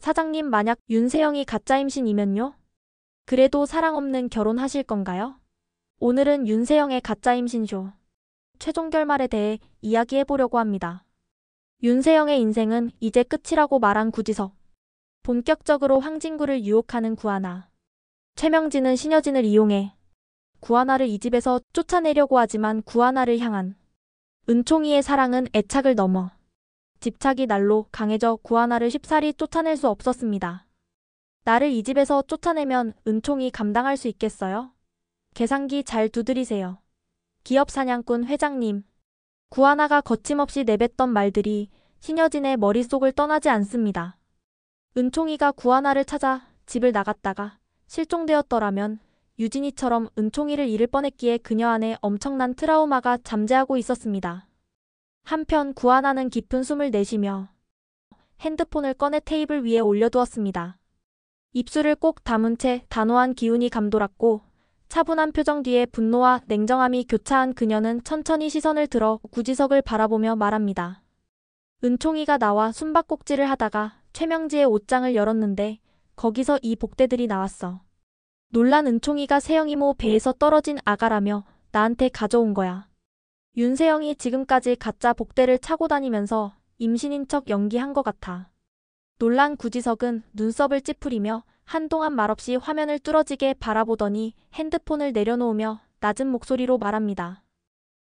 사장님, 만약 윤세영이 가짜 임신이면요? 그래도 사랑 없는 결혼하실 건가요? 오늘은 윤세영의 가짜 임신쇼 최종 결말에 대해 이야기해보려고 합니다. 윤세영의 인생은 이제 끝이라고 말한 구지석. 본격적으로 황진구를 유혹하는 구하나. 최명진은 신여진을 이용해 구하나를 이 집에서 쫓아내려고 하지만 구하나를 향한 은총이의 사랑은 애착을 넘어 집착이 날로 강해져 구하나를 쉽사리 쫓아낼 수 없었습니다. 나를 이 집에서 쫓아내면 은총이 감당할 수 있겠어요? 계산기 잘 두드리세요. 기업 사냥꾼 회장님. 구하나가 거침없이 내뱉던 말들이 신여진의 머릿속을 떠나지 않습니다. 은총이가 구하나를 찾아 집을 나갔다가 실종되었더라면 유진이처럼 은총이를 잃을 뻔했기에 그녀 안에 엄청난 트라우마가 잠재하고 있었습니다. 한편 구하나는 깊은 숨을 내쉬며 핸드폰을 꺼내 테이블 위에 올려두었습니다. 입술을 꼭 다문 채 단호한 기운이 감돌았고 차분한 표정 뒤에 분노와 냉정함이 교차한 그녀는 천천히 시선을 들어 구지석을 바라보며 말합니다. 은총이가 나와 숨바꼭질을 하다가 최명지의 옷장을 열었는데 거기서 이 복대들이 나왔어. 놀란 은총이가 세영이모 배에서 떨어진 아가라며 나한테 가져온 거야. 윤세영이 지금까지 가짜 복대를 차고 다니면서 임신인 척 연기한 것 같아. 놀란 구지석은 눈썹을 찌푸리며 한동안 말없이 화면을 뚫어지게 바라보더니 핸드폰을 내려놓으며 낮은 목소리로 말합니다.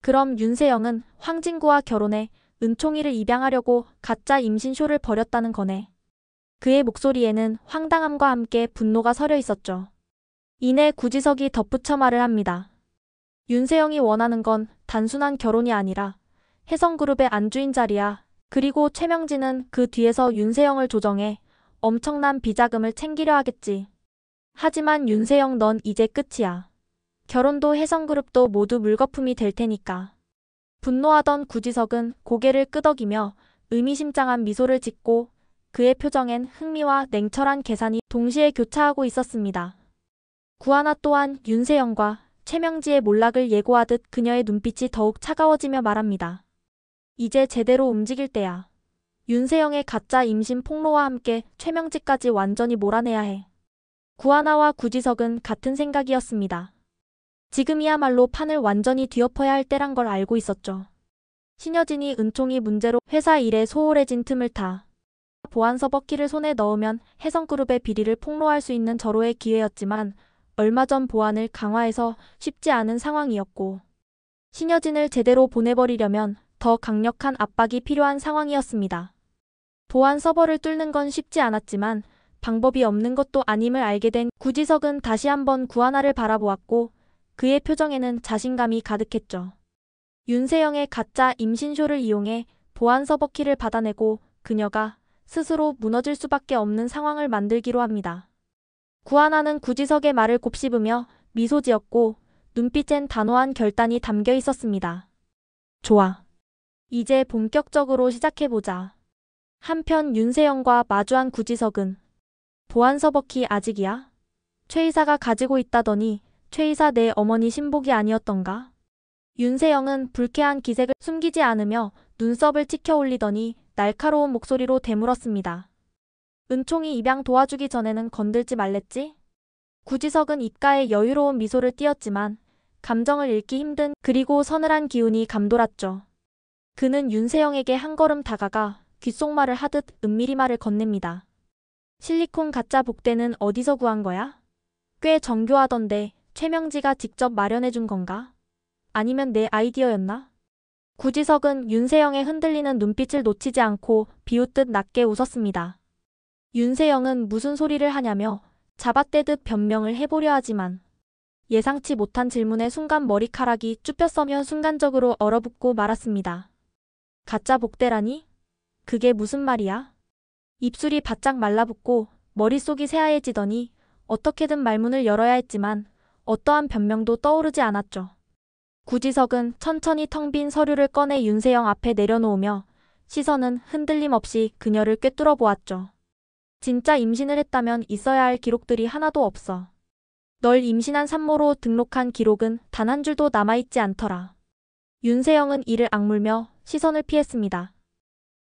그럼 윤세영은 황진구와 결혼해 은총이를 입양하려고 가짜 임신쇼를 벌였다는 거네. 그의 목소리에는 황당함과 함께 분노가 서려 있었죠. 이내 구지석이 덧붙여 말을 합니다. 윤세영이 원하는 건 단순한 결혼이 아니라 혜성그룹의 안주인 자리야. 그리고 최명진은 그 뒤에서 윤세영을 조정해 엄청난 비자금을 챙기려 하겠지. 하지만 윤세영, 넌 이제 끝이야. 결혼도 혜성그룹도 모두 물거품이 될 테니까. 분노하던 구지석은 고개를 끄덕이며 의미심장한 미소를 짓고 그의 표정엔 흥미와 냉철한 계산이 동시에 교차하고 있었습니다. 구하나 또한 윤세영과 최명지의 몰락을 예고하듯 그녀의 눈빛이 더욱 차가워지며 말합니다. 이제 제대로 움직일 때야. 윤세영의 가짜 임신 폭로와 함께 최명지까지 완전히 몰아내야 해. 구하나와 구지석은 같은 생각이었습니다. 지금이야말로 판을 완전히 뒤엎어야 할 때란 걸 알고 있었죠. 신여진이 은총이 문제로 회사 일에 소홀해진 틈을 타 보안서 버키를 손에 넣으면 혜성그룹의 비리를 폭로할 수 있는 절호의 기회였지만 얼마 전 보안을 강화해서 쉽지 않은 상황이었고 신여진을 제대로 보내버리려면 더 강력한 압박이 필요한 상황이었습니다. 보안 서버를 뚫는 건 쉽지 않았지만 방법이 없는 것도 아님을 알게 된 구지석은 다시 한번 구하나를 바라보았고 그의 표정에는 자신감이 가득했죠. 윤세영의 가짜 임신쇼를 이용해 보안 서버 키를 받아내고 그녀가 스스로 무너질 수밖에 없는 상황을 만들기로 합니다. 구하나는 구지석의 말을 곱씹으며 미소 지었고 눈빛엔 단호한 결단이 담겨 있었습니다. 좋아. 이제 본격적으로 시작해보자. 한편 윤세영과 마주한 구지석은 보안 서버키 아직이야? 최 이사가 가지고 있다더니 최 이사 내 어머니 신복이 아니었던가? 윤세영은 불쾌한 기색을 숨기지 않으며 눈썹을 치켜 올리더니 날카로운 목소리로 되물었습니다. 은총이 입양 도와주기 전에는 건들지 말랬지? 구지석은 입가에 여유로운 미소를 띄었지만 감정을 읽기 힘든 그리고 서늘한 기운이 감돌았죠. 그는 윤세영에게 한 걸음 다가가 귓속말을 하듯 은밀히 말을 건넵니다. 실리콘 가짜 복대는 어디서 구한 거야? 꽤 정교하던데 최명지가 직접 마련해준 건가? 아니면 내 아이디어였나? 구지석은 윤세영의 흔들리는 눈빛을 놓치지 않고 비웃듯 낮게 웃었습니다. 윤세영은 무슨 소리를 하냐며 잡아떼듯 변명을 해보려 하지만 예상치 못한 질문에 순간 머리카락이 쭈뼛서며 순간적으로 얼어붙고 말았습니다. 가짜 복대라니? 그게 무슨 말이야? 입술이 바짝 말라붙고 머릿속이 새하얘지더니 어떻게든 말문을 열어야 했지만 어떠한 변명도 떠오르지 않았죠. 구지석은 천천히 텅 빈 서류를 꺼내 윤세영 앞에 내려놓으며 시선은 흔들림 없이 그녀를 꿰뚫어 보았죠. 진짜 임신을 했다면 있어야 할 기록들이 하나도 없어. 널 임신한 산모로 등록한 기록은 단 한 줄도 남아있지 않더라. 윤세영은 이를 악물며 시선을 피했습니다.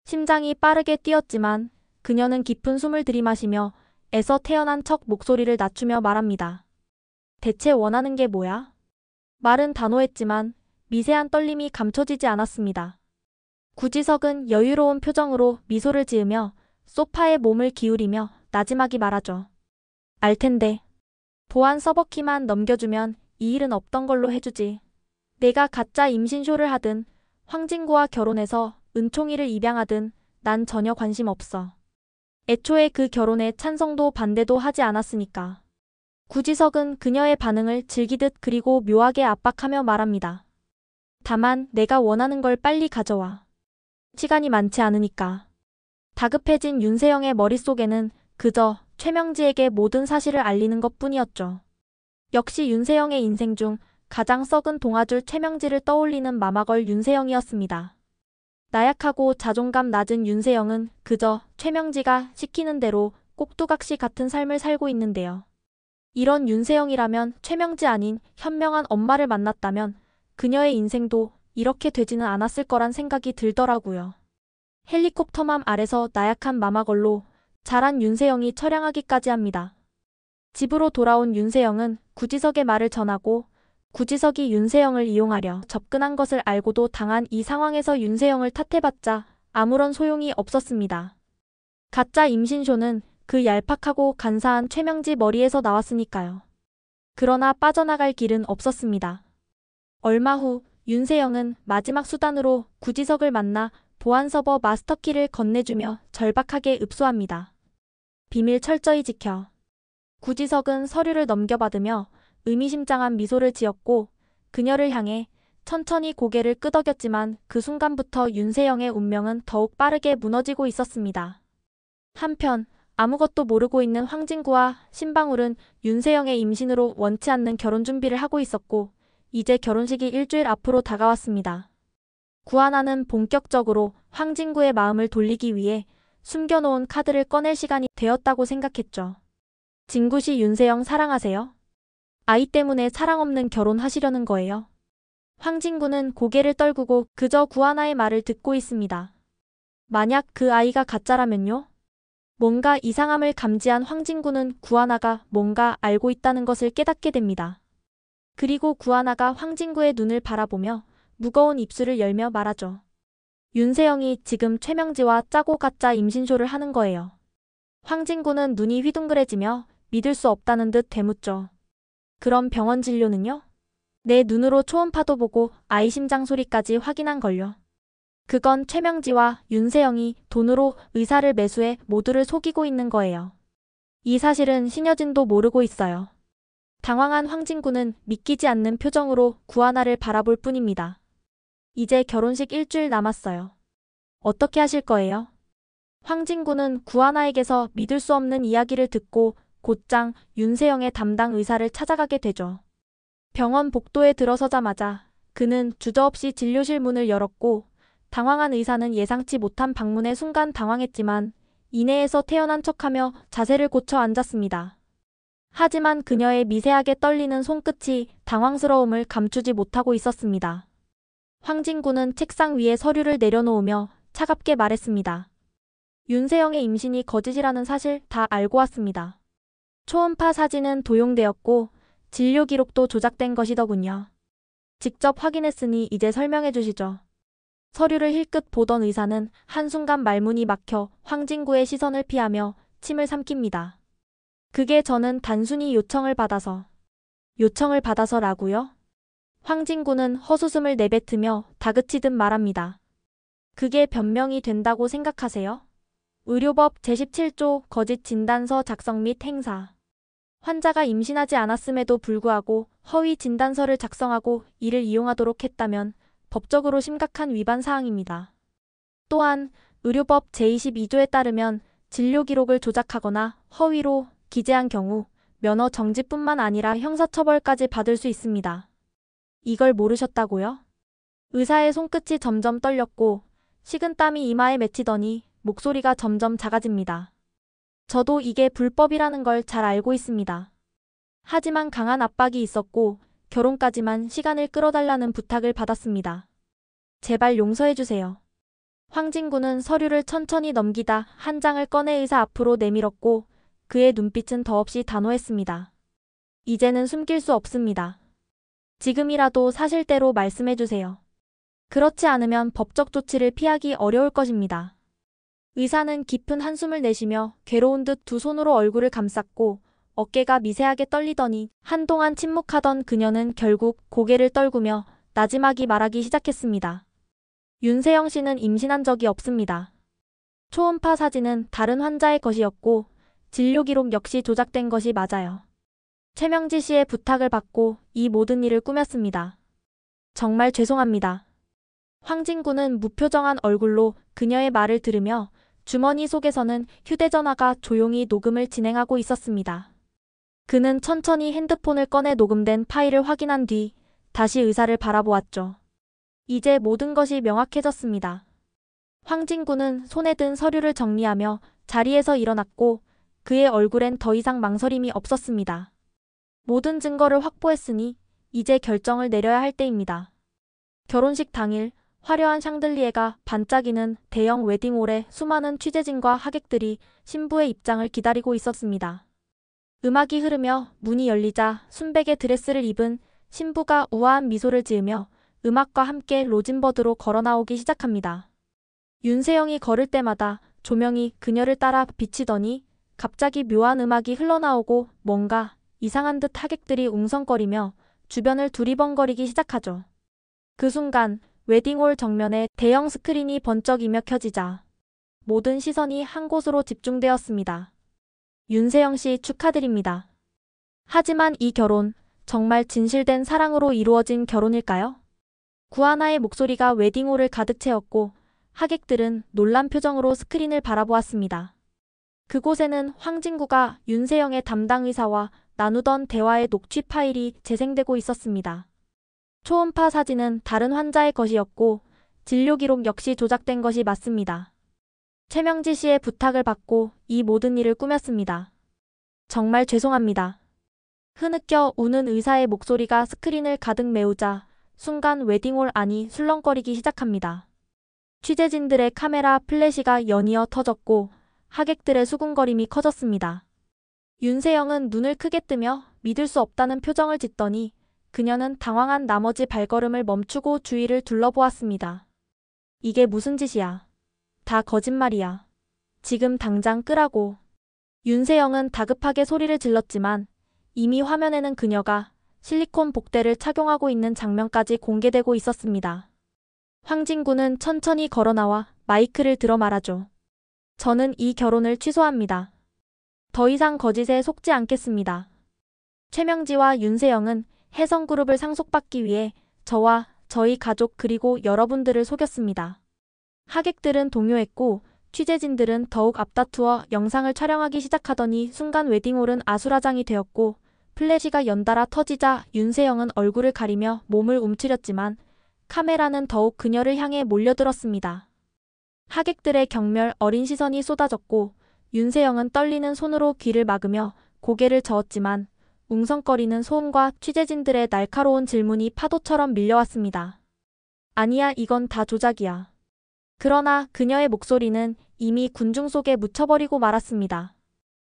심장이 빠르게 뛰었지만 그녀는 깊은 숨을 들이마시며 애써 태어난 척 목소리를 낮추며 말합니다. 대체 원하는 게 뭐야? 말은 단호했지만 미세한 떨림이 감춰지지 않았습니다. 구지석은 여유로운 표정으로 미소를 지으며 소파에 몸을 기울이며 나지막이 말하죠. 알 텐데. 보안 서버키만 넘겨주면 이 일은 없던 걸로 해주지. 내가 가짜 임신쇼를 하든 황진구와 결혼해서 은총이를 입양하든 난 전혀 관심 없어. 애초에 그 결혼에 찬성도 반대도 하지 않았으니까. 구지석은 그녀의 반응을 즐기듯 그리고 묘하게 압박하며 말합니다. 다만 내가 원하는 걸 빨리 가져와. 시간이 많지 않으니까. 다급해진 윤세영의 머릿속에는 그저 최명지에게 모든 사실을 알리는 것뿐이었죠. 역시 윤세영의 인생 중 가장 썩은 동아줄 최명지를 떠올리는 마마걸 윤세영이었습니다. 나약하고 자존감 낮은 윤세영은 그저 최명지가 시키는 대로 꼭두각시 같은 삶을 살고 있는데요. 이런 윤세영이라면 최명지 아닌 현명한 엄마를 만났다면 그녀의 인생도 이렇게 되지는 않았을 거란 생각이 들더라고요. 헬리콥터맘 아래서 나약한 마마걸로 자란 윤세영이 처량하기까지 합니다. 집으로 돌아온 윤세영은 구지석의 말을 전하고 구지석이 윤세영을 이용하려 접근한 것을 알고도 당한 이 상황에서 윤세영을 탓해봤자 아무런 소용이 없었습니다. 가짜 임신쇼는 그 얄팍하고 간사한 최명지 머리에서 나왔으니까요. 그러나 빠져나갈 길은 없었습니다. 얼마 후 윤세영은 마지막 수단으로 구지석을 만나 보안서버 마스터키를 건네주며 절박하게 읍소합니다. 비밀 철저히 지켜. 구지석은 서류를 넘겨받으며 의미심장한 미소를 지었고 그녀를 향해 천천히 고개를 끄덕였지만 그 순간부터 윤세영의 운명은 더욱 빠르게 무너지고 있었습니다. 한편 아무것도 모르고 있는 황진구와 신방울은 윤세영의 임신으로 원치 않는 결혼 준비를 하고 있었고 이제 결혼식이 일주일 앞으로 다가왔습니다. 구하나는 본격적으로 황진구의 마음을 돌리기 위해 숨겨놓은 카드를 꺼낼 시간이 되었다고 생각했죠. 진구씨 윤세영 사랑하세요? 아이 때문에 사랑 없는 결혼하시려는 거예요? 황진구는 고개를 떨구고 그저 구하나의 말을 듣고 있습니다. 만약 그 아이가 가짜라면요? 뭔가 이상함을 감지한 황진구는 구하나가 뭔가 알고 있다는 것을 깨닫게 됩니다. 그리고 구하나가 황진구의 눈을 바라보며 무거운 입술을 열며 말하죠. 윤세영이 지금 최명지와 짜고 가짜 임신쇼를 하는 거예요. 황진구는 눈이 휘둥그레지며 믿을 수 없다는 듯 되묻죠. 그럼 병원 진료는요? 내 눈으로 초음파도 보고 아이 심장 소리까지 확인한걸요. 그건 최명지와 윤세영이 돈으로 의사를 매수해 모두를 속이고 있는 거예요. 이 사실은 신여진도 모르고 있어요. 당황한 황진구는 믿기지 않는 표정으로 구하나를 바라볼 뿐입니다. 이제 결혼식 일주일 남았어요. 어떻게 하실 거예요? 황진구는 구하나에게서 믿을 수 없는 이야기를 듣고 곧장 윤세영의 담당 의사를 찾아가게 되죠. 병원 복도에 들어서자마자 그는 주저없이 진료실 문을 열었고 당황한 의사는 예상치 못한 방문에 순간 당황했지만 이내에서 태어난 척하며 자세를 고쳐 앉았습니다. 하지만 그녀의 미세하게 떨리는 손끝이 당황스러움을 감추지 못하고 있었습니다. 황진구는 책상 위에 서류를 내려놓으며 차갑게 말했습니다. 윤세영의 임신이 거짓이라는 사실 다 알고 왔습니다. 초음파 사진은 도용되었고 진료 기록도 조작된 것이더군요. 직접 확인했으니 이제 설명해 주시죠. 서류를 힐끗 보던 의사는 한순간 말문이 막혀 황진구의 시선을 피하며 침을 삼킵니다. 그게 저는 단순히 요청을 받아서. 요청을 받아서라고요? 황진구는 헛웃음을 내뱉으며 다그치듯 말합니다. 그게 변명이 된다고 생각하세요? 의료법 제17조 거짓 진단서 작성 및 행사. 환자가 임신하지 않았음에도 불구하고 허위 진단서를 작성하고 이를 이용하도록 했다면 법적으로 심각한 위반 사항입니다. 또한 의료법 제22조에 따르면 진료 기록을 조작하거나 허위로 기재한 경우 면허 정지뿐만 아니라 형사처벌까지 받을 수 있습니다. 이걸 모르셨다고요? 의사의 손끝이 점점 떨렸고 식은땀이 이마에 맺히더니 목소리가 점점 작아집니다. 저도 이게 불법이라는 걸 잘 알고 있습니다. 하지만 강한 압박이 있었고 결혼까지만 시간을 끌어달라는 부탁을 받았습니다. 제발 용서해주세요. 황진구는 서류를 천천히 넘기다 한 장을 꺼내 의사 앞으로 내밀었고 그의 눈빛은 더없이 단호했습니다. 이제는 숨길 수 없습니다. 지금이라도 사실대로 말씀해주세요. 그렇지 않으면 법적 조치를 피하기 어려울 것입니다. 의사는 깊은 한숨을 내쉬며 괴로운 듯 두 손으로 얼굴을 감쌌고 어깨가 미세하게 떨리더니 한동안 침묵하던 그녀는 결국 고개를 떨구며 나지막이 말하기 시작했습니다. 윤세영 씨는 임신한 적이 없습니다. 초음파 사진은 다른 환자의 것이었고 진료 기록 역시 조작된 것이 맞아요. 최명지 씨의 부탁을 받고 이 모든 일을 꾸몄습니다. 정말 죄송합니다. 황진구는 무표정한 얼굴로 그녀의 말을 들으며 주머니 속에서는 휴대전화가 조용히 녹음을 진행하고 있었습니다. 그는 천천히 핸드폰을 꺼내 녹음된 파일을 확인한 뒤 다시 의사를 바라보았죠. 이제 모든 것이 명확해졌습니다. 황진구는 손에 든 서류를 정리하며 자리에서 일어났고 그의 얼굴엔 더 이상 망설임이 없었습니다. 모든 증거를 확보했으니 이제 결정을 내려야 할 때입니다. 결혼식 당일 화려한 샹들리에가 반짝이는 대형 웨딩홀에 수많은 취재진과 하객들이 신부의 입장을 기다리고 있었습니다. 음악이 흐르며 문이 열리자 순백의 드레스를 입은 신부가 우아한 미소를 지으며 음악과 함께 로진버드로 걸어 나오기 시작합니다. 윤세영이 걸을 때마다 조명이 그녀를 따라 비치더니 갑자기 묘한 음악이 흘러나오고 뭔가 이상한 듯 하객들이 웅성거리며 주변을 두리번거리기 시작하죠. 그 순간 웨딩홀 정면에 대형 스크린이 번쩍이며 켜지자 모든 시선이 한 곳으로 집중되었습니다. 윤세영 씨 축하드립니다. 하지만 이 결혼 정말 진실된 사랑으로 이루어진 결혼일까요? 구하나의 목소리가 웨딩홀을 가득 채웠고 하객들은 놀란 표정으로 스크린을 바라보았습니다. 그곳에는 황진구가 윤세영의 담당 의사와 나누던 대화의 녹취 파일이 재생되고 있었습니다. 초음파 사진은 다른 환자의 것이었고 진료 기록 역시 조작된 것이 맞습니다. 최명지 씨의 부탁을 받고 이 모든 일을 꾸몄습니다. 정말 죄송합니다. 흐느껴 우는 의사의 목소리가 스크린을 가득 메우자 순간 웨딩홀 안이 술렁거리기 시작합니다. 취재진들의 카메라 플래시가 연이어 터졌고 하객들의 수군거림이 커졌습니다. 윤세영은 눈을 크게 뜨며 믿을 수 없다는 표정을 짓더니 그녀는 당황한 나머지 발걸음을 멈추고 주위를 둘러보았습니다. 이게 무슨 짓이야. 다 거짓말이야. 지금 당장 끄라고. 윤세영은 다급하게 소리를 질렀지만 이미 화면에는 그녀가 실리콘 복대를 착용하고 있는 장면까지 공개되고 있었습니다. 황진구는 천천히 걸어나와 마이크를 들어 말하죠. 저는 이 결혼을 취소합니다. 더 이상 거짓에 속지 않겠습니다. 최명지와 윤세영은 혜성그룹을 상속받기 위해 저와 저희 가족 그리고 여러분들을 속였습니다. 하객들은 동요했고 취재진들은 더욱 앞다투어 영상을 촬영하기 시작하더니 순간 웨딩홀은 아수라장이 되었고 플래시가 연달아 터지자 윤세영은 얼굴을 가리며 몸을 움츠렸지만 카메라는 더욱 그녀를 향해 몰려들었습니다. 하객들의 경멸 어린 시선이 쏟아졌고 윤세영은 떨리는 손으로 귀를 막으며 고개를 저었지만 웅성거리는 소음과 취재진들의 날카로운 질문이 파도처럼 밀려왔습니다. 아니야, 이건 다 조작이야. 그러나 그녀의 목소리는 이미 군중 속에 묻혀버리고 말았습니다.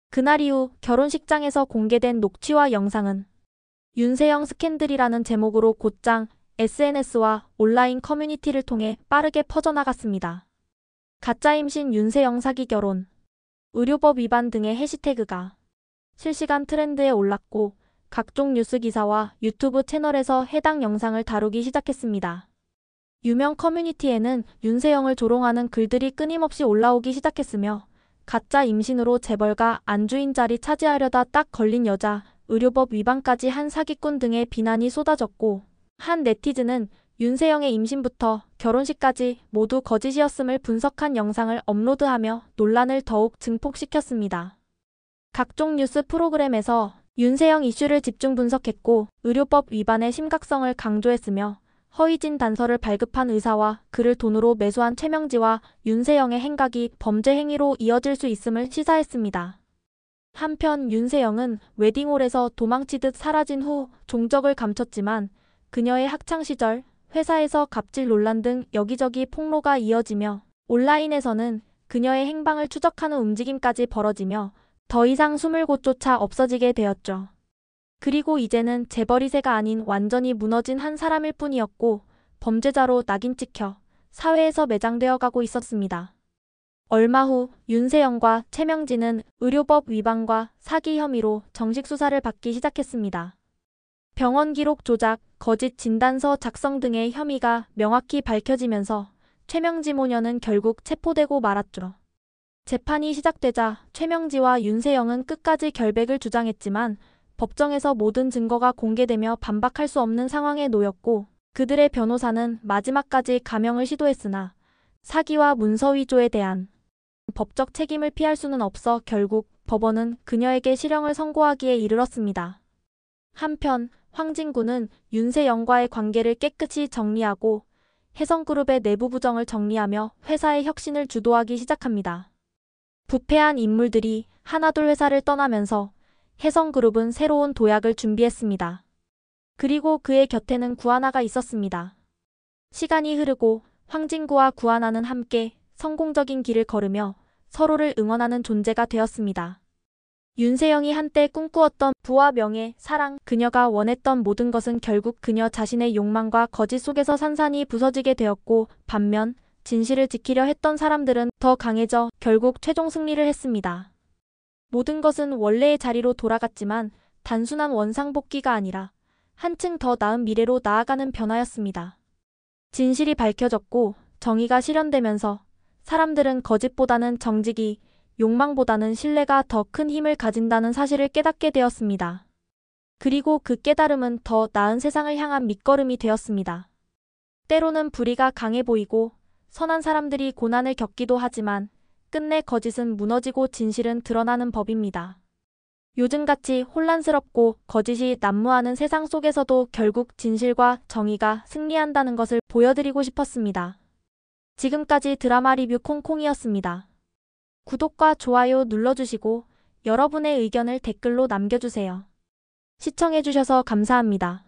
그날 이후 결혼식장에서 공개된 녹취와 영상은 윤세영 스캔들이라는 제목으로 곧장 SNS와 온라인 커뮤니티를 통해 빠르게 퍼져나갔습니다. 가짜 임신 윤세영 사기 결혼, 의료법 위반 등의 해시태그가 실시간 트렌드에 올랐고 각종 뉴스 기사와 유튜브 채널에서 해당 영상을 다루기 시작했습니다. 유명 커뮤니티에는 윤세영을 조롱하는 글들이 끊임없이 올라오기 시작했으며 가짜 임신으로 재벌가 안주인 자리 차지하려다 딱 걸린 여자, 의료법 위반까지 한 사기꾼 등의 비난이 쏟아졌고 한 네티즌은 윤세영의 임신부터 결혼식까지 모두 거짓이었음을 분석한 영상을 업로드하며 논란을 더욱 증폭시켰습니다. 각종 뉴스 프로그램에서 윤세영 이슈를 집중 분석했고 의료법 위반의 심각성을 강조했으며 허위진 단서를 발급한 의사와 그를 돈으로 매수한 최명지와 윤세영의 행각이 범죄 행위로 이어질 수 있음을 시사했습니다. 한편 윤세영은 웨딩홀에서 도망치듯 사라진 후 종적을 감췄지만 그녀의 학창시절, 회사에서 갑질 논란 등 여기저기 폭로가 이어지며 온라인에서는 그녀의 행방을 추적하는 움직임까지 벌어지며 더 이상 숨을 곳조차 없어지게 되었죠. 그리고 이제는 재벌 2세가 아닌 완전히 무너진 한 사람일 뿐이었고 범죄자로 낙인 찍혀 사회에서 매장되어 가고 있었습니다. 얼마 후 윤세영과 최명진은 의료법 위반과 사기 혐의로 정식 수사를 받기 시작했습니다. 병원 기록 조작, 거짓 진단서 작성 등의 혐의가 명확히 밝혀지면서 최명지 모녀는 결국 체포되고 말았죠. 재판이 시작되자 최명지와 윤세영은 끝까지 결백을 주장했지만 법정에서 모든 증거가 공개되며 반박할 수 없는 상황에 놓였고 그들의 변호사는 마지막까지 감형을 시도했으나 사기와 문서위조에 대한 법적 책임을 피할 수는 없어 결국 법원은 그녀에게 실형을 선고하기에 이르렀습니다. 한편 황진구는 윤세영과의 관계를 깨끗이 정리하고 혜성그룹의 내부 부정을 정리하며 회사의 혁신을 주도하기 시작합니다. 부패한 인물들이 하나둘 회사를 떠나면서 혜성그룹은 새로운 도약을 준비했습니다. 그리고 그의 곁에는 구하나가 있었습니다. 시간이 흐르고 황진구와 구하나는 함께 성공적인 길을 걸으며 서로를 응원하는 존재가 되었습니다. 윤세영이 한때 꿈꾸었던 부와 명예, 사랑, 그녀가 원했던 모든 것은 결국 그녀 자신의 욕망과 거짓 속에서 산산이 부서지게 되었고 반면 진실을 지키려 했던 사람들은 더 강해져 결국 최종 승리를 했습니다. 모든 것은 원래의 자리로 돌아갔지만 단순한 원상복귀가 아니라 한층 더 나은 미래로 나아가는 변화였습니다. 진실이 밝혀졌고 정의가 실현되면서 사람들은 거짓보다는 정직이, 욕망보다는 신뢰가 더 큰 힘을 가진다는 사실을 깨닫게 되었습니다. 그리고 그 깨달음은 더 나은 세상을 향한 밑거름이 되었습니다. 때로는 불의가 강해 보이고 선한 사람들이 고난을 겪기도 하지만 끝내 거짓은 무너지고 진실은 드러나는 법입니다. 요즘같이 혼란스럽고 거짓이 난무하는 세상 속에서도 결국 진실과 정의가 승리한다는 것을 보여드리고 싶었습니다. 지금까지 드라마 리뷰 콩콩이었습니다. 구독과 좋아요 눌러주시고 여러분의 의견을 댓글로 남겨주세요. 시청해주셔서 감사합니다.